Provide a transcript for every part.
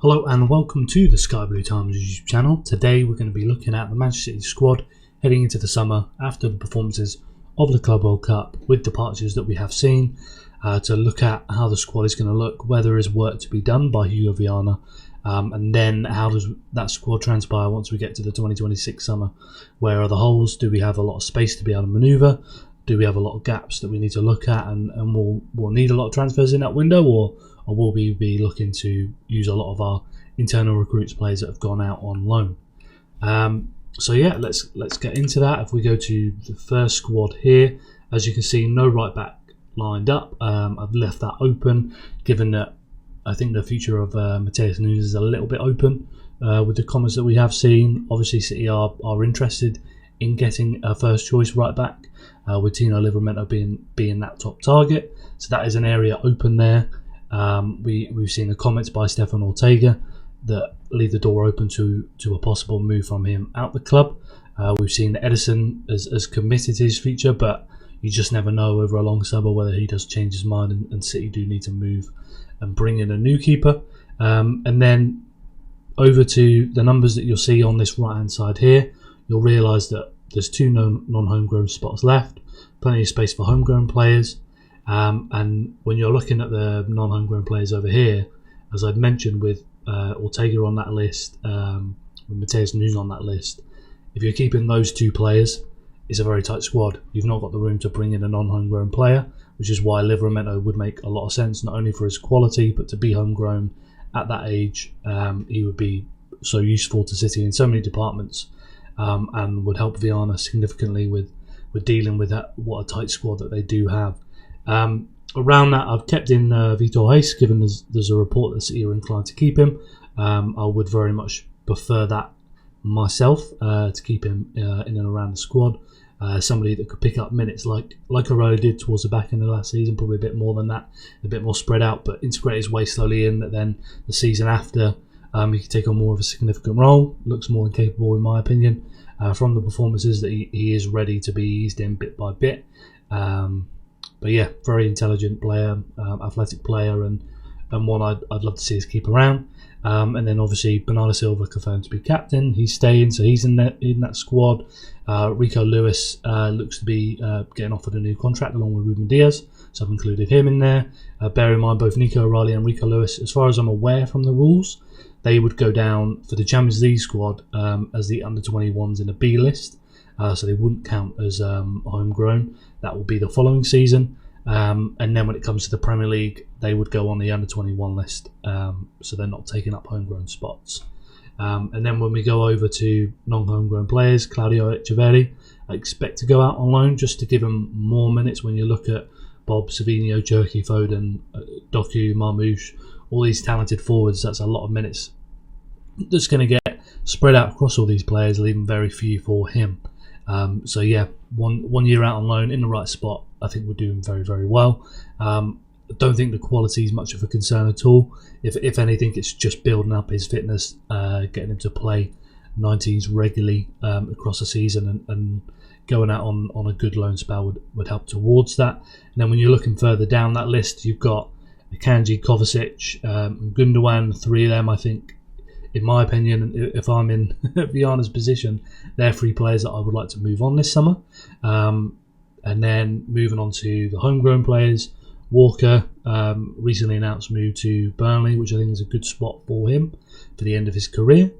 Hello and welcome to the Sky Blue Times YouTube channel. Today we're going to be looking at the Manchester City squad heading into the summer after the performances of the Club World Cup with departures that we have seen, to look at how the squad is going to look, where there is work to be done by Hugo Viana, and then how does that squad transpire once we get to the 2026 summer. Where are the holes? Do we have a lot of space to be able to manoeuvre? Do we have a lot of gaps that we need to look at, and we'll need a lot of transfers in that window, or will we be looking to use a lot of our internal recruits, players that have gone out on loan? So yeah, let's get into that. If we go to the first squad here, as you can see, no right back lined up. I've left that open, given that I think the future of Matheus Nunes is a little bit open with the comments that we have seen. Obviously, City are interested in getting a first choice right back, with Tino Livramento being that top target. So that is an area open there. We've seen the comments by Stefan Ortega that leave the door open to a possible move from him out the club. We've seen that Edison has committed to his future, but you just never know over a long summer whether he does change his mind, and City do need to move and bring in a new keeper. And then over to the numbers that you'll see on this right hand side here, you'll realise that there's two non-homegrown spots left, plenty of space for homegrown players. And when you're looking at the non-homegrown players over here, as I've mentioned with Ortega on that list, with Matheus Nunes on that list, if you're keeping those two players, it's a very tight squad. You've not got the room to bring in a non-homegrown player, which is why Livramento would make a lot of sense, not only for his quality, but to be homegrown at that age. He would be so useful to City in so many departments, and would help Viana significantly with dealing with that, what a tight squad that they do have. Around that, I've kept in Vitor Reis, given there's a report that City are inclined to keep him. I would very much prefer that myself, to keep him in and around the squad. Somebody that could pick up minutes like Aroa did towards the back end of last season, probably a bit more than that, a bit more spread out, but integrate his way slowly in. That then the season after, he could take on more of a significant role. Looks more than capable, in my opinion, from the performances that he is ready to be eased in bit by bit. But yeah, very intelligent player, athletic player, and one I'd love to see us keep around. And then obviously Bernardo Silva confirmed to be captain. He's staying, so he's in that squad. Rico Lewis looks to be getting offered a new contract along with Ruben Diaz, so I've included him in there. Bear in mind, both Nico O'Reilly and Rico Lewis, as far as I'm aware from the rules, they would go down for the Champions League squad as the under-21s in a B list. So they wouldn't count as homegrown. That will be the following season. And then when it comes to the Premier League, they would go on the under-21 list. So they're not taking up homegrown spots. And then when we go over to non-homegrown players, Claudio Echeverri, I expect to go out on loan just to give him more minutes. When you look at Bob, Savinho, Cherki, Foden, Doku, Marmoush, all these talented forwards, that's a lot of minutes that's going to get spread out across all these players, leaving very few for him. So yeah, one year out on loan in the right spot, I think we're doing very, very well. I don't think the quality is much of a concern at all. If anything, it's just building up his fitness, getting him to play 90s regularly across the season, and going out on a good loan spell would help towards that. And then when you're looking further down that list, you've got Akanji, Kovacic, and Gundogan, three of them, I think, in my opinion, if I'm in Viana's position, they're three players that I would like to move on this summer. And then moving on to the homegrown players, Walker, recently announced move to Burnley, which I think is a good spot for him for the end of his career.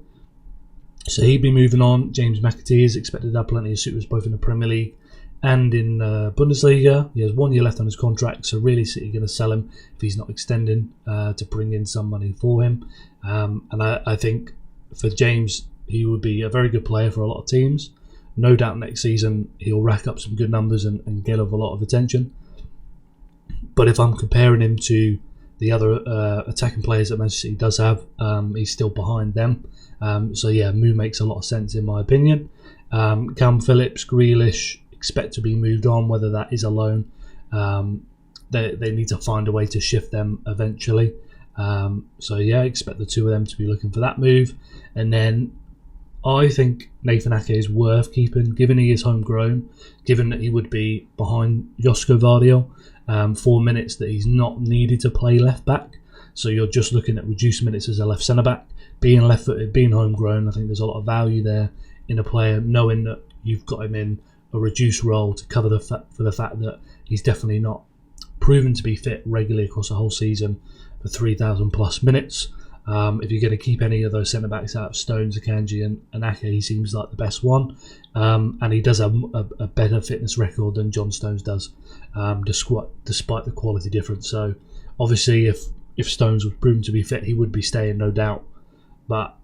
So he'd be moving on. James McAtee is expected to have plenty of suitors both in the Premier League and in Bundesliga. He has 1 year left on his contract, so really City going to sell him if he's not extending, to bring in some money for him. And I think for James, he would be a very good player for a lot of teams. No doubt next season he'll rack up some good numbers and get a lot of attention. But if I'm comparing him to the other attacking players that Manchester City does have, he's still behind them. So yeah, move makes a lot of sense in my opinion. Calvin Phillips, Grealish, expect to be moved on, whether that is a loan. They need to find a way to shift them eventually. So yeah, I expect the two of them to be looking for that move. And then I think Nathan Ake is worth keeping, given he is homegrown, given that he would be behind Josko Vardiol, 4 minutes that he's not needed to play left back. So you're just looking at reduced minutes as a left centre back, being left-footed, being homegrown. I think there's a lot of value there in a player knowing that you've got him in a reduced role to cover for the fact that he's definitely not proven to be fit regularly across the whole season for 3,000 plus minutes. If you're going to keep any of those centre backs out, Stones, Akanji and Ake, he seems like the best one, and he does have a better fitness record than John Stones does, despite the quality difference. So obviously if Stones was proven to be fit, he would be staying, no doubt, but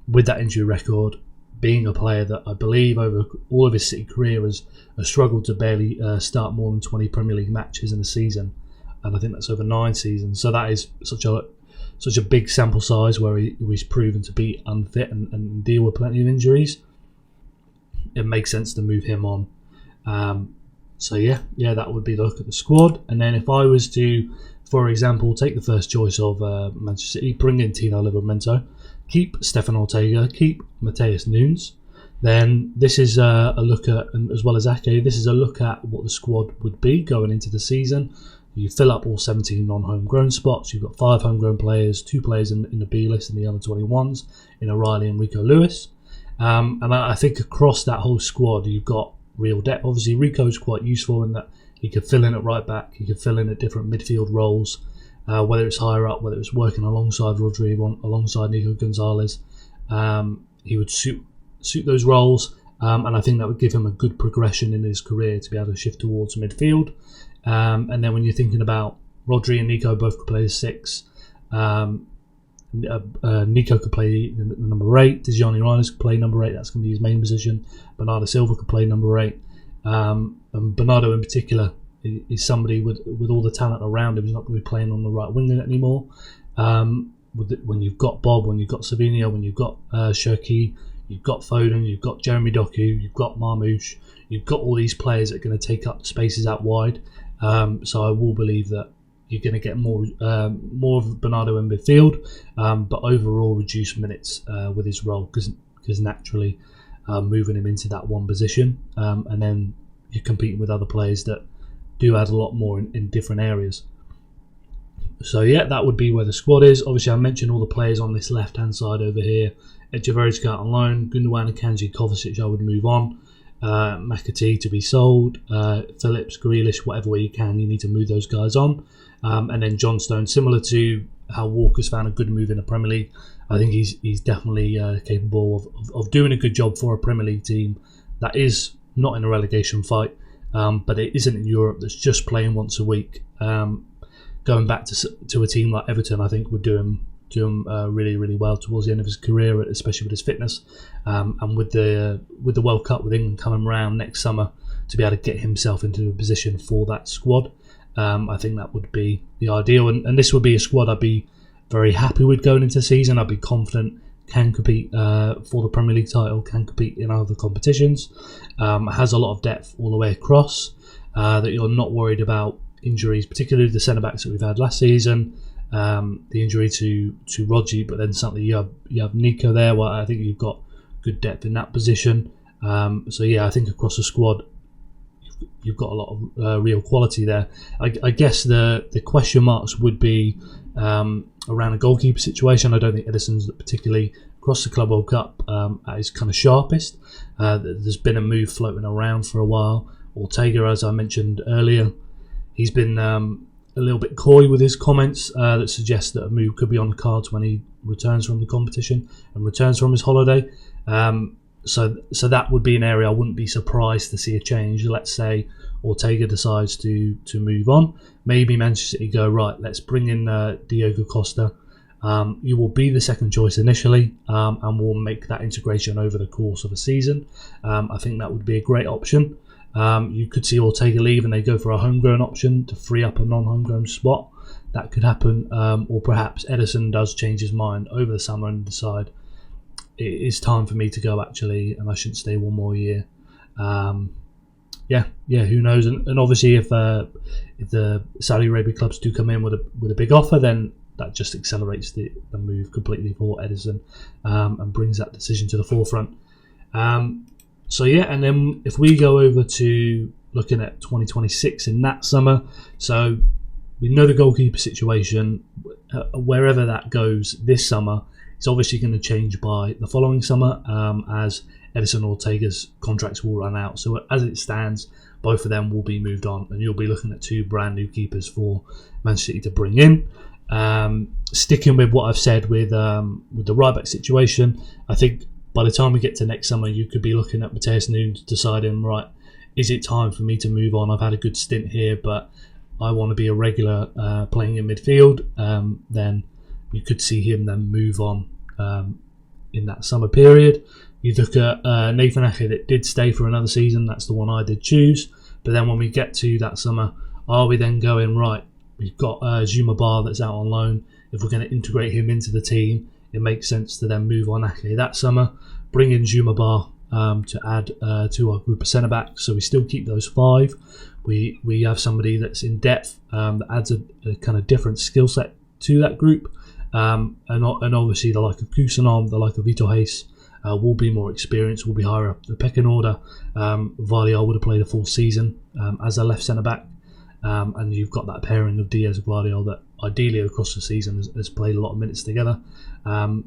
with that injury record, being a player that I believe over all of his City career has struggled to barely start more than 20 Premier League matches in a season, and I think that's over 9 seasons. So that is such a big sample size where he's proven to be unfit and deal with plenty of injuries. It makes sense to move him on. So yeah, that would be the look at the squad. And then if I was to, for example, take the first choice of Manchester City, bring in Tino Livramento, keep Stefan Ortega, keep Mateus Nunes, then this is a look at, and as well as Ake, this is a look at what the squad would be going into the season. You fill up all 17 non-homegrown spots. You've got 5 homegrown players, 2 players in the B list and the under 21s in O'Reilly and Rico Lewis. And I think across that whole squad, you've got real depth. Obviously, Rico's quite useful in that he could fill in at right back. He could fill in at different midfield roles, whether it's higher up, whether it's working alongside Rodri, alongside Nico Gonzalez. He would suit those roles, and I think that would give him a good progression in his career to be able to shift towards midfield. And then when you're thinking about Rodri and Nico, both could play as 6. Nico could play number 8. Tijani Reinders could play number 8. That's going to be his main position. Bernardo Silva could play number 8. And Bernardo in particular is somebody with all the talent around him. He's not going to be playing on the right wing anymore. When you've got Bob, when you've got Savinho, when you've got Cherki, you've got Foden, you've got Jeremy Doku, you've got Marmoush, you've got all these players that are going to take up spaces out wide. So I will believe that you're going to get more of Bernardo in midfield, but overall reduced minutes with his role because naturally moving him into that one position, and then you're competing with other players that do add a lot more in different areas. So yeah, that would be where the squad is. Obviously, I mentioned all the players on this left-hand side over here. Echeverri's out on loan. Gundogan, Akanji, Kovacic, I would move on. McAtee to be sold. Phillips, Grealish, whatever way you can, you need to move those guys on. And then John Stones, similar to how Walker's found a good move in the Premier League, I think he's definitely capable of doing a good job for a Premier League team that is not in a relegation fight, but it isn't in Europe, that's just playing once a week. Going back to a team like Everton, I think would do him really, really well towards the end of his career, especially with his fitness, and with the World Cup with England coming around next summer, to be able to get himself into a position for that squad. I think that would be the ideal, and this would be a squad I'd be very happy with going into the season. I'd be confident can compete for the Premier League title, can compete in other competitions, has a lot of depth all the way across, that you're not worried about injuries, particularly the centre-backs that we've had last season. The injury to Rodri, but then suddenly you have Nico there. Well, I think you've got good depth in that position. So yeah, I think across the squad you've got a lot of real quality there. I guess the question marks would be around a goalkeeper situation. I don't think Ederson's particularly across the Club World Cup at his kind of sharpest. There's been a move floating around for a while. Ortega, as I mentioned earlier, he's been a little bit coy with his comments that suggest that a move could be on the cards when he returns from the competition and returns from his holiday. So that would be an area I wouldn't be surprised to see a change. Let's say Ortega decides to move on. Maybe Manchester City go, right, let's bring in Diogo Costa. You will be the second choice initially, and we'll make that integration over the course of a season. I think that would be a great option. You could see Ortega leave and they go for a homegrown option to free up a non-homegrown spot. That could happen, or perhaps Ederson does change his mind over the summer and decide it is time for me to go actually, and I shouldn't stay one more year. Who knows? And obviously, if the Saudi Arabia clubs do come in with a big offer, then that just accelerates the move completely for Ederson, and brings that decision to the forefront. So yeah, and then if we go over to looking at 2026 in that summer, so we know the goalkeeper situation. Wherever that goes this summer, it's obviously going to change by the following summer, as Edison Ortega's contracts will run out. So as it stands, both of them will be moved on, and you'll be looking at 2 brand new keepers for Manchester City to bring in. Sticking with what I've said with the right back situation, I think by the time we get to next summer, you could be looking at Matheus Nunes deciding, right, is it time for me to move on? I've had a good stint here, but I want to be a regular playing in midfield. Then you could see him then move on in that summer period. You look at Nathan Ake that did stay for another season. That's the one I did choose. But then when we get to that summer, are we then going, right, we've got Zuma Bar that's out on loan. If we're going to integrate him into the team, it makes sense to then move on Ake that summer, bring in Zuma Bar to add to our group of centre-backs. So we still keep those 5. We have somebody that's in depth that adds a kind of different skill set to that group. And obviously the like of Kusanov, the like of Vito Hayes will be more experienced, will be higher up the pecking order. Vardiol would have played a full season as a left centre-back. And you've got that pairing of Diaz and Guardiola that ideally across the season has played a lot of minutes together. And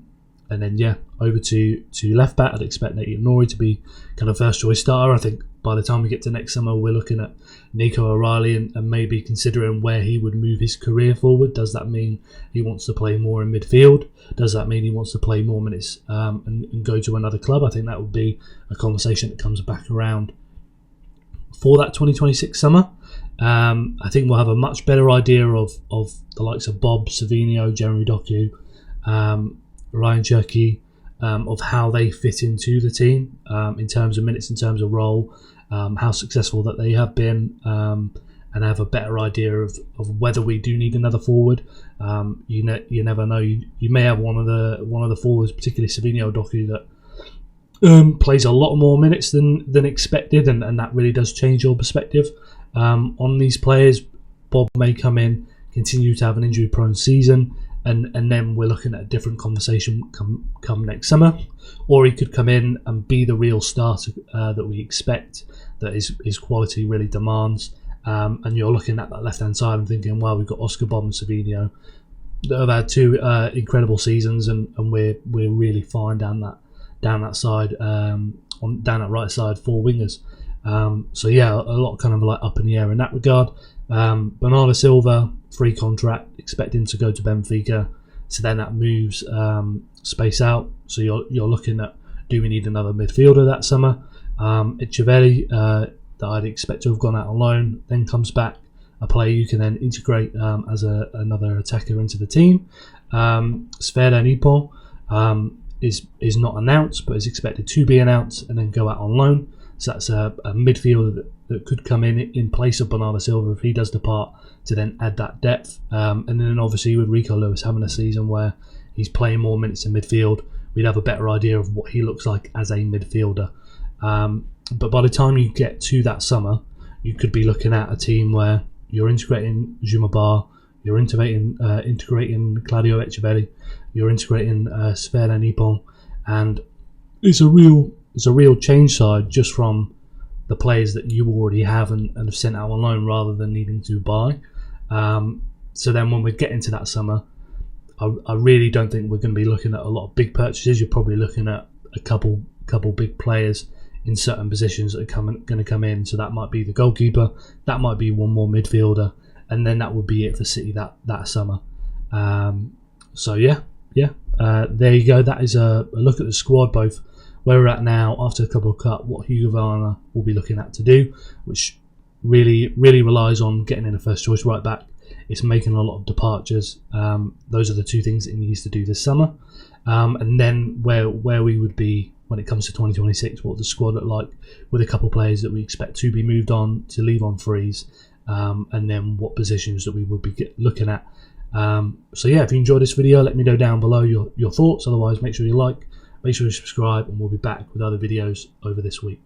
then, over to left back, I'd expect Nathan Nori to be kind of first choice starter. I think by the time we get to next summer, we're looking at Nico O'Reilly and maybe considering where he would move his career forward. Does that mean he wants to play more in midfield? Does that mean he wants to play more minutes and go to another club? I think that would be a conversation that comes back around for that 2026 summer. I think we'll have a much better idea of the likes of Bob Savino, Jeremy Doku, Ryan Cherky, of how they fit into the team in terms of minutes, in terms of role, how successful that they have been, and have a better idea of whether we do need another forward. You never know. You may have one of the forwards, particularly Savino Doku, that plays a lot more minutes than expected, and that really does change your perspective on these players. Bob may come in, continue to have an injury-prone season, and then we're looking at a different conversation come next summer. Or he could come in and be the real starter that we expect, that his quality really demands. And you're looking at that left-hand side and thinking, well, we've got Oscar, Bob and Savino that have had 2 incredible seasons, and we're really fine down that side, down that right side for wingers. So a lot kind of like up in the air in that regard. Bernardo Silva, free contract, expecting to go to Benfica, so then that moves space out. So you're looking at, do we need another midfielder that summer? Echeverri, that I'd expect to have gone out on loan, then comes back, a player you can then integrate as another attacker into the team. Sfera Nipo is not announced, but is expected to be announced and then go out on loan. So that's a midfielder that could come in place of Bernardo Silva if he does depart, to then add that depth. And then obviously with Rico Lewis having a season where he's playing more minutes in midfield, we'd have a better idea of what he looks like as a midfielder. But by the time you get to that summer, you could be looking at a team where you're integrating Zuma Bar, you're integrating Claudio Echeverri, you're integrating Sfera Nippon, and it's a real change side just from the players that you already have and have sent out on loan rather than needing to buy. So then when we get into that summer, I really don't think we're going to be looking at a lot of big purchases. You're probably looking at a couple big players in certain positions that are going to come in. So that might be the goalkeeper, that might be one more midfielder, and then that would be it for City that summer. There you go. That is a look at the squad, both where we're at now after the Club World Cup, what Hugo Viana will be looking at to do, which really relies on getting in a first choice right back. It's making a lot of departures. Those are the 2 things that he needs to do this summer. And then where we would be when it comes to 2026, what the squad look like with a couple of players that we expect to be moved on, to leave on frees, and then what positions that we would be looking at. If you enjoyed this video, let me know down below your thoughts. Otherwise, make sure you like, make sure you subscribe, and we'll be back with other videos over this week.